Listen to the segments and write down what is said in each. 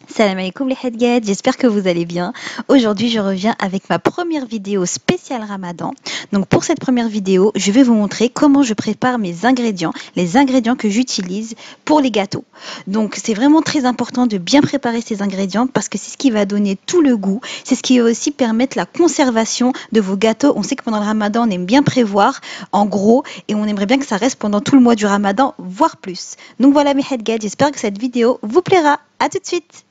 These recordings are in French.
Salam alaikum les Hadgad, j'espère que vous allez bien. Aujourd'hui, je reviens avec ma première vidéo spéciale Ramadan. Donc pour cette première vidéo, je vais vous montrer comment je prépare mes ingrédients, les ingrédients que j'utilise pour les gâteaux. Donc c'est vraiment très important de bien préparer ces ingrédients parce que c'est ce qui va donner tout le goût, c'est ce qui va aussi permettre la conservation de vos gâteaux. On sait que pendant le Ramadan, on aime bien prévoir en gros et on aimerait bien que ça reste pendant tout le mois du Ramadan, voire plus. Donc voilà mes Hadgad, j'espère que cette vidéo vous plaira. À tout de suite.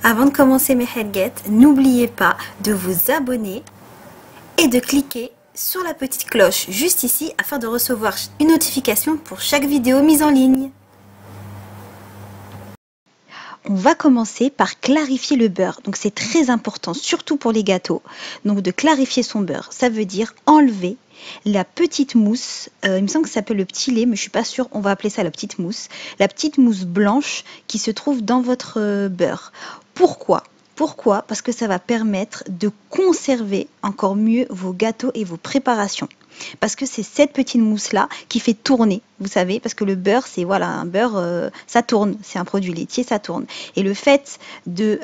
Avant de commencer mes Hadgad, n'oubliez pas de vous abonner et de cliquer sur la petite cloche juste ici afin de recevoir une notification pour chaque vidéo mise en ligne. On va commencer par clarifier le beurre. Donc c'est très important, surtout pour les gâteaux. Donc de clarifier son beurre, ça veut dire enlever la petite mousse, il me semble que ça s'appelle le petit lait, mais je suis pas sûre, on va appeler ça la petite mousse blanche qui se trouve dans votre beurre. Pourquoi ? Parce que ça va permettre de conserver encore mieux vos gâteaux et vos préparations. Parce que c'est cette petite mousse-là qui fait tourner, vous savez, parce que le beurre, c'est voilà, un beurre, ça tourne, c'est un produit laitier, ça tourne. Et le fait de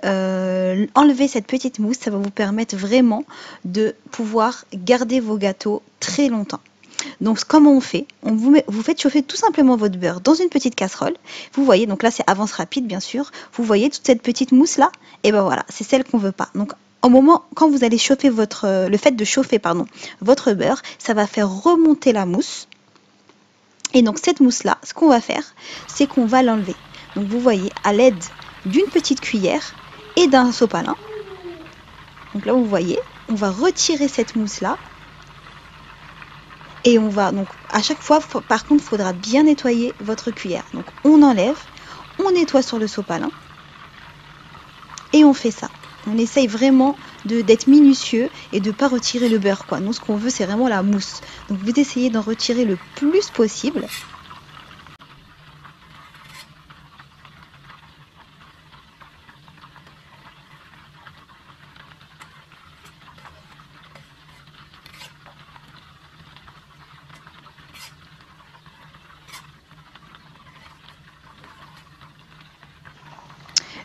enlever cette petite mousse, ça va vous permettre vraiment de pouvoir garder vos gâteaux très longtemps. Donc comment on fait? Vous faites chauffer tout simplement votre beurre dans une petite casserole. Vous voyez, donc là c'est avance rapide bien sûr. Vous voyez toute cette petite mousse là? Et ben voilà, c'est celle qu'on veut pas. Donc au moment quand vous allez chauffer le fait de chauffer votre beurre, ça va faire remonter la mousse. Et donc cette mousse là, ce qu'on va faire, c'est qu'on va l'enlever. Donc vous voyez à l'aide d'une petite cuillère et d'un sopalin. Donc là vous voyez, on va retirer cette mousse là. Et on va, donc à chaque fois, par contre, il faudra bien nettoyer votre cuillère. Donc on enlève, on nettoie sur le sopalin et on fait ça. On essaye vraiment d'être minutieux et de ne pas retirer le beurre, quoi. Nous, ce qu'on veut, c'est vraiment la mousse. Donc vous essayez d'en retirer le plus possible.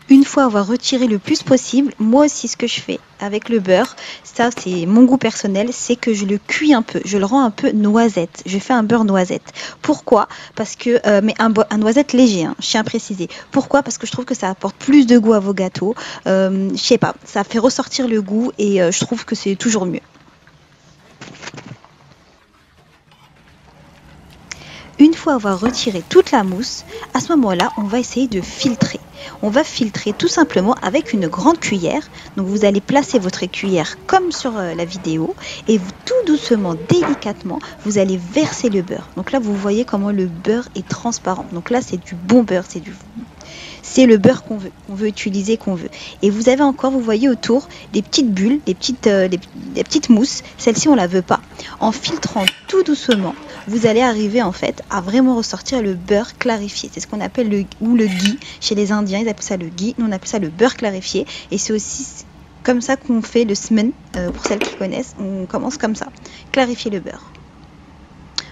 Une fois avoir retiré le plus possible, moi aussi ce que je fais avec le beurre, ça c'est mon goût personnel, c'est que je le cuis un peu, je le rends un peu noisette, je fais un beurre noisette. Pourquoi? Parce que, mais un noisette léger, hein, je tiens à préciser. Pourquoi? Parce que je trouve que ça apporte plus de goût à vos gâteaux, je sais pas, ça fait ressortir le goût et je trouve que c'est toujours mieux. Une fois avoir retiré toute la mousse, à ce moment-là, on va essayer de filtrer. On va filtrer tout simplement avec une grande cuillère. Donc vous allez placer votre cuillère comme sur la vidéo et vous, tout doucement, délicatement, vous allez verser le beurre. Donc là, vous voyez comment le beurre est transparent. Donc là, c'est du bon beurre, c'est le beurre qu'on veut utiliser, qu'on veut. Et vous avez encore, vous voyez autour, des petites bulles, des petites mousses. Celle-ci, on la veut pas. En filtrant tout doucement, vous allez arriver en fait à vraiment ressortir le beurre clarifié. C'est ce qu'on appelle le ghee. Chez les Indiens, ils appellent ça le ghee. Nous, on appelle ça le beurre clarifié. Et c'est aussi comme ça qu'on fait le semen, pour celles qui connaissent. On commence comme ça, clarifier le beurre.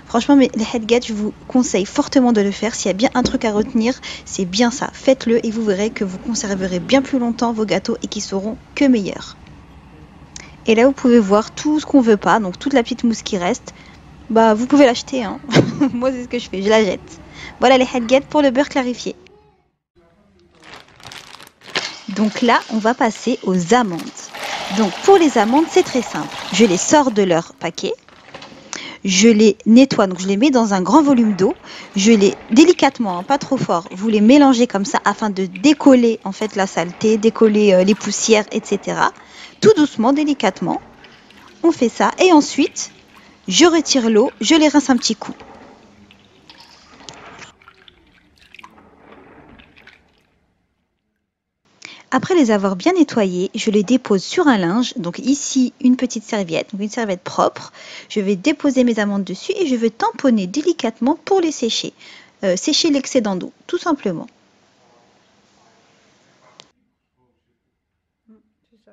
Franchement, les Hadgad, je vous conseille fortement de le faire. S'il y a bien un truc à retenir, c'est bien ça. Faites-le et vous verrez que vous conserverez bien plus longtemps vos gâteaux et qu'ils seront que meilleurs. Et là, vous pouvez voir tout ce qu'on veut pas, donc toute la petite mousse qui reste. Bah, vous pouvez l'acheter, hein. Moi, c'est ce que je fais, je la jette. Voilà les Hadgad pour le beurre clarifié. Donc là, on va passer aux amandes. Donc pour les amandes, c'est très simple. Je les sors de leur paquet. Je les nettoie, donc je les mets dans un grand volume d'eau. Je les délicatement, pas trop fort, vous les mélangez comme ça afin de décoller en fait la saleté, décoller les poussières, etc. Tout doucement, délicatement. On fait ça et ensuite, je retire l'eau, je les rince un petit coup. Après les avoir bien nettoyés, je les dépose sur un linge. Donc ici, une petite serviette, donc une serviette propre. Je vais déposer mes amandes dessus et je vais tamponner délicatement pour les sécher. Sécher l'excédent d'eau, tout simplement. ça.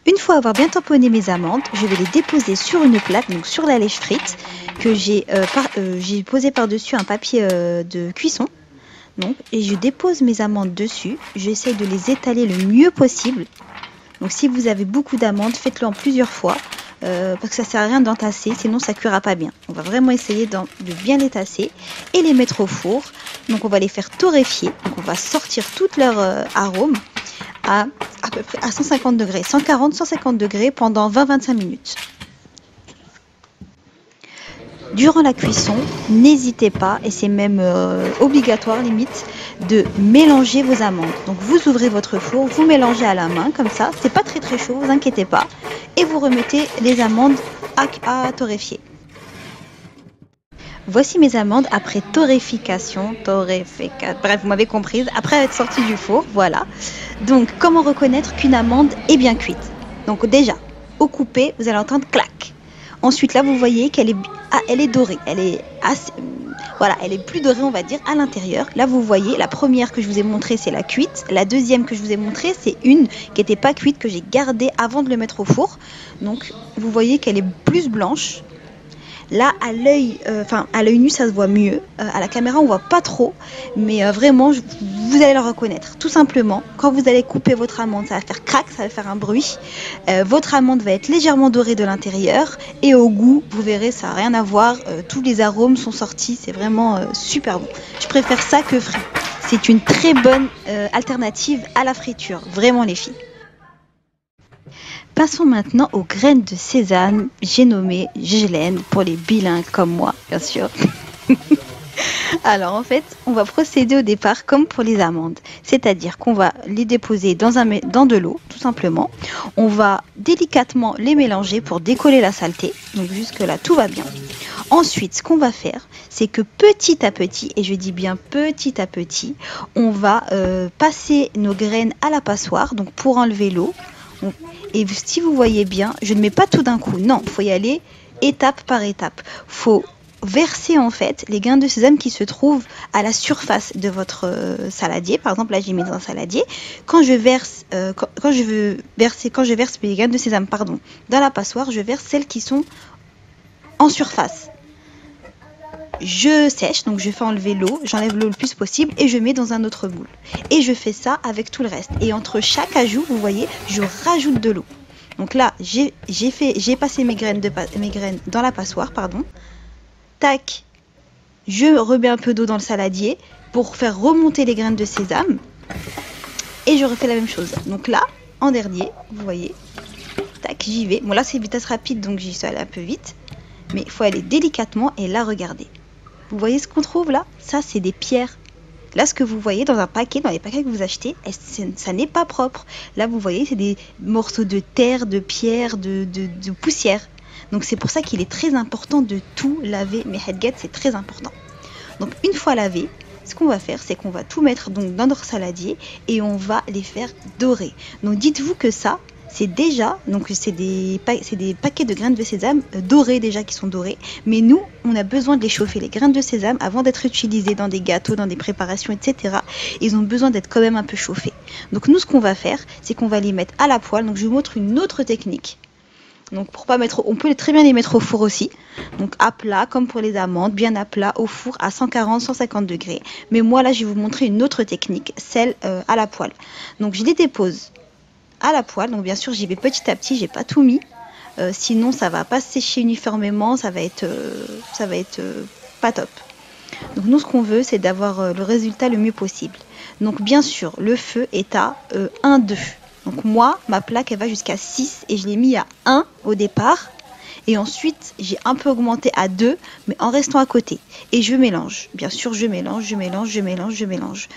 Une fois avoir bien tamponné mes amandes, je vais les déposer sur une plaque, donc sur la lèche frite, que j'ai posé par-dessus un papier de cuisson. Donc, et je dépose mes amandes dessus. J'essaye de les étaler le mieux possible. Donc si vous avez beaucoup d'amandes, faites-le en plusieurs fois. Parce que ça sert à rien d'entasser, sinon ça cuira pas bien. On va vraiment essayer de bien les tasser et les mettre au four. Donc on va les faire torréfier. Donc on va sortir toute leur arôme à peu près à 150 degrés, 140-150 degrés pendant 20-25 minutes. Durant la cuisson, n'hésitez pas, et c'est même obligatoire limite, de mélanger vos amandes. Donc vous ouvrez votre four, vous mélangez à la main comme ça, c'est pas très très chaud, vous inquiétez pas, et vous remettez les amandes à torréfier. Voici mes amandes après torréfication, bref, vous m'avez comprise, après être sorties du four, voilà. Donc, comment reconnaître qu'une amande est bien cuite? Donc déjà, au couper, vous allez entendre clac. Ensuite, là, vous voyez qu'elle est, elle est dorée, elle est assez, voilà, elle est plus dorée, on va dire, à l'intérieur. Là, vous voyez, la première que je vous ai montrée, c'est la cuite. La deuxième que je vous ai montrée, c'est une qui n'était pas cuite, que j'ai gardée avant de le mettre au four. Donc, vous voyez qu'elle est plus blanche. Là, à l'œil nu, ça se voit mieux. À la caméra, on voit pas trop, mais vraiment, vous allez le reconnaître. Tout simplement, quand vous allez couper votre amande, ça va faire crack, ça va faire un bruit. Votre amande va être légèrement dorée de l'intérieur, et au goût, vous verrez, ça n'a rien à voir. Tous les arômes sont sortis, c'est vraiment super bon. Je préfère ça que frit. C'est une très bonne alternative à la friture, vraiment les filles. Passons maintenant aux graines de sésame, j'ai nommé Gélène pour les bilingues comme moi, bien sûr. Alors en fait, on va procéder au départ comme pour les amandes, c'est-à-dire qu'on va les déposer dans de l'eau, tout simplement. On va délicatement les mélanger pour décoller la saleté, donc jusque-là tout va bien. Ensuite, ce qu'on va faire, c'est que petit à petit, et je dis bien petit à petit, on va passer nos graines à la passoire, donc pour enlever l'eau. Et si vous voyez bien, je ne mets pas tout d'un coup. Non, il faut y aller étape par étape. Il faut verser en fait les graines de sésame qui se trouvent à la surface de votre saladier. Par exemple, là j'ai mis dans un saladier. Quand je verse, quand je verse mes graines de sésame, pardon, dans la passoire, je verse celles qui sont en surface. Je sèche, donc je fais enlever l'eau, j'enlève l'eau le plus possible et je mets dans un autre moule. Et je fais ça avec tout le reste. Et entre chaque ajout, vous voyez, je rajoute de l'eau. Donc là, j'ai passé mes graines dans la passoire, pardon. Tac, je remets un peu d'eau dans le saladier pour faire remonter les graines de sésame. Et je refais la même chose. Donc là, en dernier, vous voyez, tac, j'y vais. Bon là, c'est vitesse rapide, donc j'y suis allée un peu vite. Mais il faut aller délicatement et là, regardez. Vous voyez ce qu'on trouve là? Ça, c'est des pierres. Là, ce que vous voyez dans un paquet, dans les paquets que vous achetez, ça n'est pas propre. Là, vous voyez, c'est des morceaux de terre, de pierre, de poussière. Donc, c'est pour ça qu'il est très important de tout laver. Mes headgets, c'est très important. Donc, une fois lavé, ce qu'on va faire, c'est qu'on va tout mettre donc dans notre saladier et on va les faire dorer. Donc, dites-vous que ça, c'est déjà, donc c'est des paquets de graines de sésame dorées déjà qui sont dorées, mais nous on a besoin de les chauffer, les graines de sésame, avant d'être utilisées dans des gâteaux, dans des préparations, etc. Ils ont besoin d'être quand même un peu chauffés. Donc nous ce qu'on va faire, c'est qu'on va les mettre à la poêle. Donc je vous montre une autre technique. Donc pour pas mettre, on peut très bien les mettre au four aussi. Donc à plat, comme pour les amandes, bien à plat, au four à 140-150 degrés. Mais moi là je vais vous montrer une autre technique, celle à la poêle. Donc je les dépose à la poêle, donc bien sûr j'y vais petit à petit, j'ai pas tout mis, sinon ça va pas sécher uniformément, ça va être pas top. Donc nous ce qu'on veut c'est d'avoir le résultat le mieux possible. Donc bien sûr le feu est à 1-2. Donc moi ma plaque elle va jusqu'à 6 et je l'ai mis à 1 au départ. Et ensuite, j'ai un peu augmenté à 2, mais en restant à côté. Et je mélange. Bien sûr, je mélange, je mélange, je mélange, je mélange.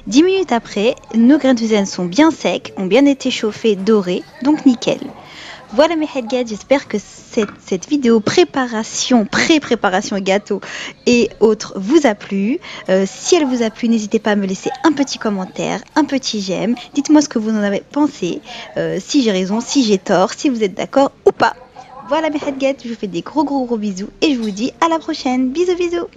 10 minutes après, nos graines de zen sont bien secs, ont bien été chauffées, dorées, donc nickel. Voilà mes headgets, j'espère que cette vidéo pré-préparation gâteau et autres vous a plu. Si elle vous a plu, n'hésitez pas à me laisser un petit commentaire, un petit j'aime. Dites-moi ce que vous en avez pensé, si j'ai raison, si j'ai tort, si vous êtes d'accord ou pas. Voilà mes headgets, je vous fais des gros bisous et je vous dis à la prochaine. Bisous bisous.